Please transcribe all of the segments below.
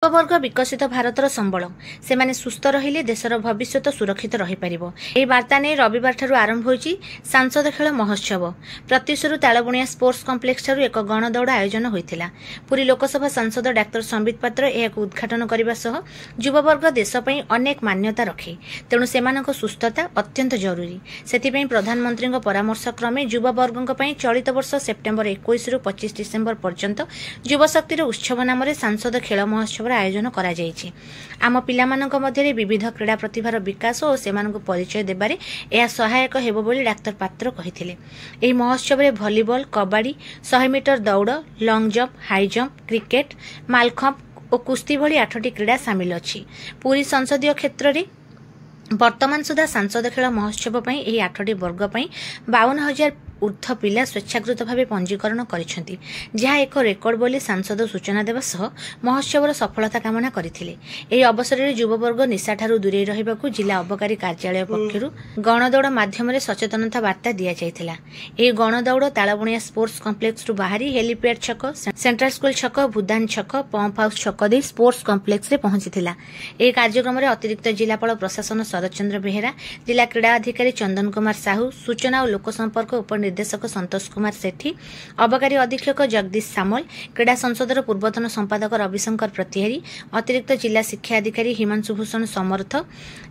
युववर्ग विकसित भारतर संबल से सुस्थ रहिले देशर भविष्य सुरक्षित रही पारिबो। एही वार्ता ने रविवार ठारू आरंभ होईची सांसद खेल महोत्सव। प्रत्युषरु तालबुणिया स्पोर्ट्स कॉम्प्लेक्स ठारू एक गणदौड़ आयोजन होइथिला। पुरी लोकसभा सांसद डाक्टर संबित पात्र एहाकु उद्घाटन करबा सह युववर्ग देश पई अनेक मान्यता रखे, तेणु सेमानक सुस्थता अत्यंत जरूरी। सेथिपई प्रधानमंत्री परामर्श क्रमे युववर्गक पई चलित वर्ष सेप्टेम्बर 21 रु 25 डिसेम्बर पर्यंत युवशक्तिर उत्सव नाम सांसद खेल महोत्सव आयोजन करा जायछि। आम पिलामानक मध्यरे विविध क्रीड़ा प्रतिभार विकास और सेमानकु परिचय देबारे यह सहायक हेबो बोली डाक्टर पात्र कहिथिले। एही महोत्सव रे भलीबॉल, कबड्डी, 100 मीटर दौड़, long jump, high jump, cricket, mallakhamb और कुस्ती भली 8टी क्रीड़ा सामिल अछि। पूरी संसदीय क्षेत्र रे वर्तमान सुधा सांसद खेल महोत्सव पई एही 8टी वर्ग पई 52,000 ऊर्ध्व पिला स्वेच्छाकृत भाव पंजीकरण करिसेंति, जहा एक रेकर्ड बोली सांसद सूचना देवा सह महोत्सवर सफलता कामना करथिले। एही अवसर रे युववर्ग निशाठारु दूरे रहिबाकु जिला अबकारी कार्यालय पक्षरु गणदौड़ माध्यम रे सचेतनता वार्ता दिया जायथिला। एही गणदौड़ तालबुणिया स्पोर्ट्स कॉम्प्लेक्स रु बाहरी हेलीपैड छक, सेंट्रल स्कूल छक, भूदान छक, पंप हाउस छक दे स्पोर्ट्स कॉम्प्लेक्स रे पहुंचीथिला। एही कार्यक्रम रे अतिरिक्त जिलापाल प्रशासन शरद चंद्र बेहेरा, जिला क्रीड़ा अधिकारी चंदन कुमार साहू, सूचना और लोक संपर्क उप निर्देशक संतोष कुमार सेठी, अबकारी अधीक्षक जगदीश सामल, क्रीड़ा संसदर पूर्वतन संपादक रविशंकर प्रतिहारी, अतिरिक्त जिला शिक्षा अधिकारी हिमांशु भूषण समर्थ,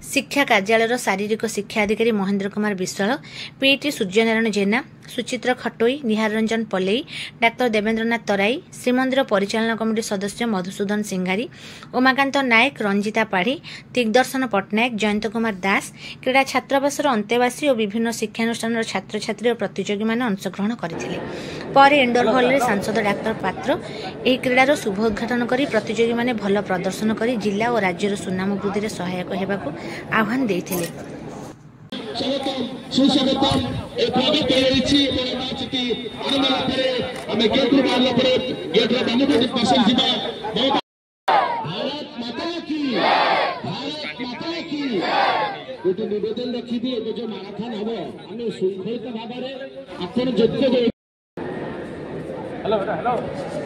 शिक्षा कार्यालय शारीरिक शिक्षा अधिकारी महेंद्र कुमार विश्वाल, पीटी सूर्यनारायण जेना, सुचित्रा खटोई, निहार रंजन पल्लेई, डाक्टर देवेंद्रनाथ तराई, श्रीमंदिर परिचालना कमिटी सदस्य मधुसूदन सिंगारी, उमाकांत नायक, रंजिता पाढ़ी, दिग्दर्शन पट्टनायक, जयंत कुमार दास, क्रीड़ा छात्रावासर अंतेवासी और विभिन्न शिक्षानुष्ठान छात्र छात्री और प्रतियोगी मैंने अंशग्रहण करथिले। पर इंडोर हॉल रे सांसद डाक्टर पात्र एही क्रीडार शुभोद्घाटन करी प्रतियोगी मैंने भल प्रदर्शन करी जिला और राज्यर सुनाम वृद्धि रे सहायक हेबाकू आह्वान देथिले। गोटे निवेदन रखिए जो माराथन हम आम श्रृंखलित भाव में आप।